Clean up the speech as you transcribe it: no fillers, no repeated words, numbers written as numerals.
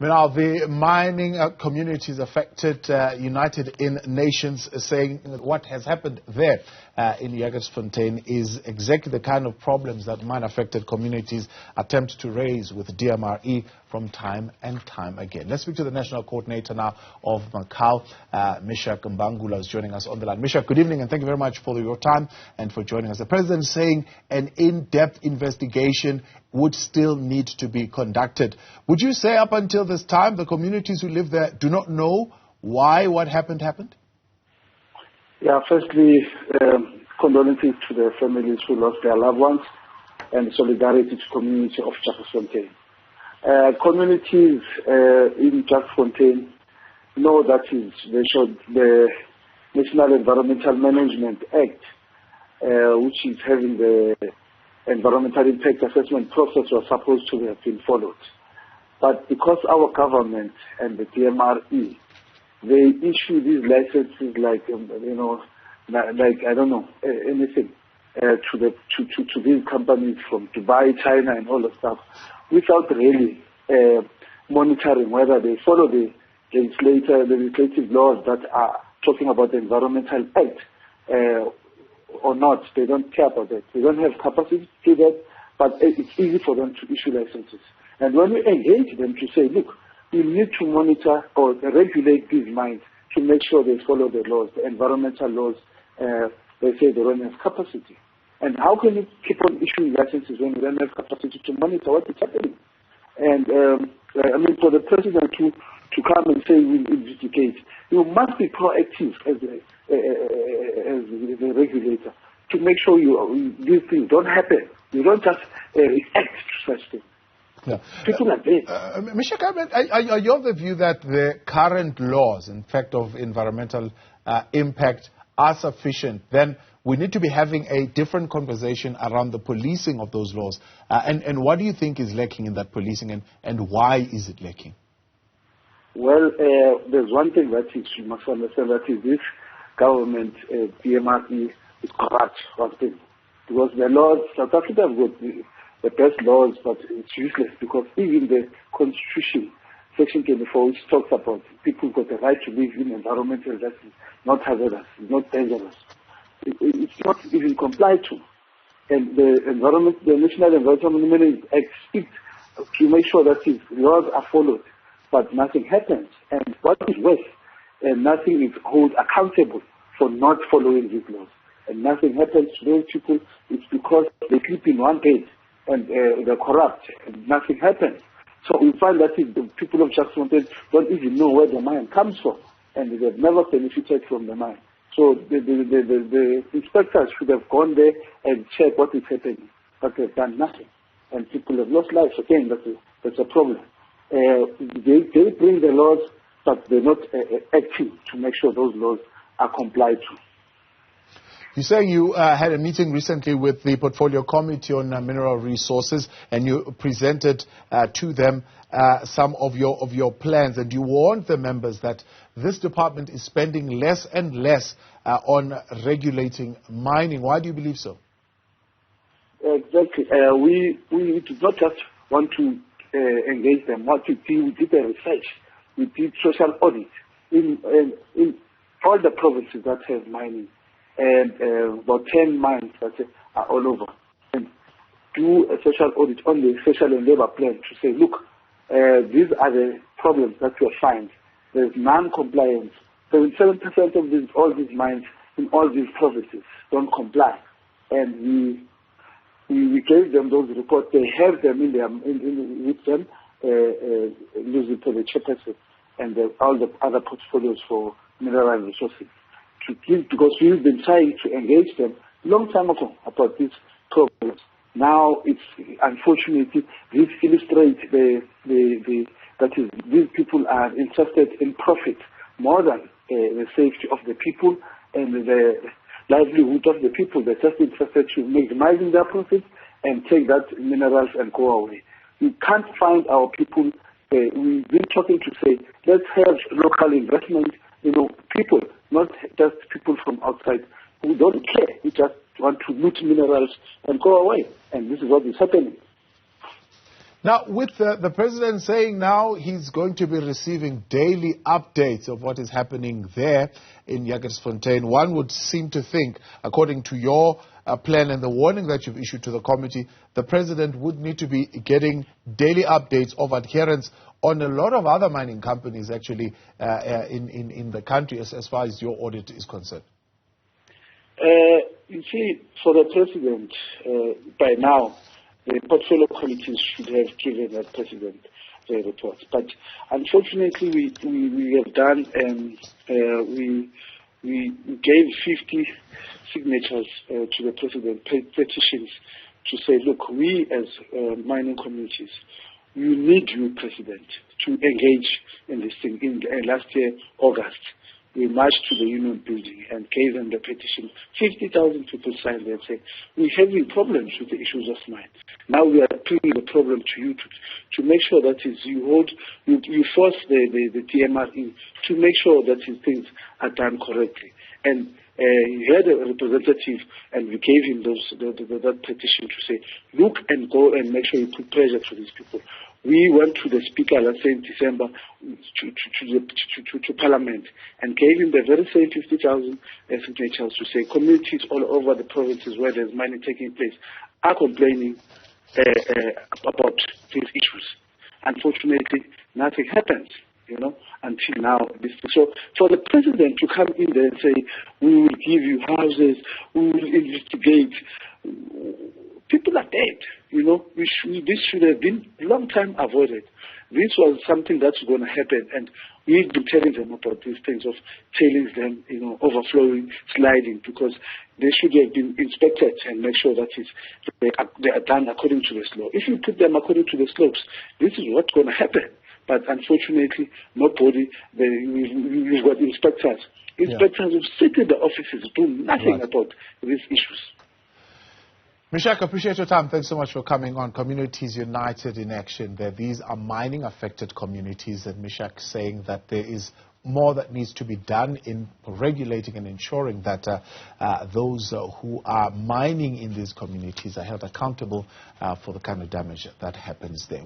Now, the mining communities affected, United in Nations, saying what has happened there in Jagersfontein is exactly the kind of problems that mine-affected communities attempt to raise with DMRE from time and time again. Let's speak to the National Coordinator now of Macau, Meshack Mbangula, is joining us on the line. Meshack, good evening, and thank you very much for your time and for joining us. The President is saying an in-depth investigation would still need to be conducted. Would you say up until this time the communities who live there do not know why what happened? Yeah, firstly, condolences to the families who lost their loved ones and solidarity to the community of Jagersfontein. Communities in Jagersfontein know that the National Environmental Management Act, which is having the environmental impact assessment process, was supposed to have been followed. But because our government and the DMRE, they issue these licenses like, anything to these companies from Dubai, China, and all the stuff, without really monitoring whether they follow the legislative laws that are talking about the Environmental Act or not. They don't care about that. They don't have capacity to do that, but it's easy for them to issue licenses. And when we engage them to say, look, we need to monitor or regulate these mines to make sure they follow the laws, the environmental laws, they say they don't have capacity. And how can you keep on issuing licenses when you don't have capacity to monitor what is happening? And for the President to come and say we'll investigate, you must be proactive as a regulator to make sure these things don't happen. You don't just react to such things. Yeah. People are dead. Meshack, are you of the view that the current laws, in fact, of environmental impact are sufficient? Then we need to be having a different conversation around the policing of those laws. And what do you think is lacking in that policing, and why is it lacking? Well, there's one thing that you must understand, that is this government, DMRE, is corrupt, one thing. Because the laws, South Africa have got the best laws, but it's useless because even the Constitution, Section 24, which talks about people got the right to live in environmental that is not hazardous, not dangerous. It's not even complied to. And the National Environmental Management Act speaks to make sure that these laws are followed, but nothing happens. And what is worse, nothing is held accountable for not following these laws. And nothing happens to those people. It's because they sleep in one bed and they're corrupt, and nothing happens. So we find that the people of Jagersfontein don't even know where the mine comes from, and they've never benefited from the mine. So the inspectors should have gone there and checked what is happening, but they've done nothing. And people have lost lives. Again, that's a problem. They bring the laws, but they're not acting to make sure those laws are complied to. You're saying you had a meeting recently with the Portfolio Committee on Mineral Resources, and you presented to them some of your plans, and you warned the members that this department is spending less and less on regulating mining. Why do you believe so? Exactly. We did not just want to engage them. What we did a research. We did social audit in all the provinces that have mining. And about 10 mines that are all over. And do a social audit on the social and labor plan to say, look, these are the problems that we find. There's non-compliance. 77% of all these mines in all these provinces don't comply. And we gave them those reports. They have them with them, losing to the chairperson and all the other portfolios for mineral resources. Because we've been trying to engage them long time ago about these problems. Now, it's unfortunately this illustrates that these people are interested in profit more than the safety of the people and the livelihood of the people. They're just interested to maximizing their profits and take that minerals and go away. We can't find our people. We've been talking to say, let's have local investment, people, not just people from outside who don't care, who just want to loot minerals and go away. And this is what is happening. Now, with the president saying now he's going to be receiving daily updates of what is happening there in Jagersfontein, one would seem to think, according to your plan and the warning that you've issued to the committee, the president would need to be getting daily updates of adherence on a lot of other mining companies, actually, in the country, as far as your audit is concerned. You see, for the president, by now, the portfolio committees should have given the president the reports. But unfortunately, we have done, we gave 50 signatures to the president, petitions to say, look, we as mining communities, we need you, president, to engage in this thing. In last year, August, we marched to the union building and gave them the petition. 50,000 people signed there and said, we're having problems with the issues of mine. Now we are bringing the problem to you to make sure that you force the TMR in to make sure that these things are done correctly. And he had a representative, and we gave him that petition to say, look and go and make sure you put pressure to these people. We went to the speaker, let's say in December, to Parliament, and gave him the very same 50,000 signatures to say communities all over the provinces where there's mining taking place are complaining about these issues. Unfortunately, nothing happens, until now. So for the president to come in there and say, we will give you houses, we will investigate, people are dead, this should have been a long time avoided. This was something that's going to happen, and we've been telling them about these things of tailings them, overflowing, sliding, because they should have been inspected and make sure that they are done according to the law. If you put them according to the slopes, this is what's going to happen. But unfortunately, nobody, we've got inspectors. Inspectors who sit in the offices do nothing about these issues. Meshack, appreciate your time. Thanks so much for coming on. Communities United in Action. These are mining-affected communities, and Meshack saying that there is more that needs to be done in regulating and ensuring that those who are mining in these communities are held accountable for the kind of damage that happens there.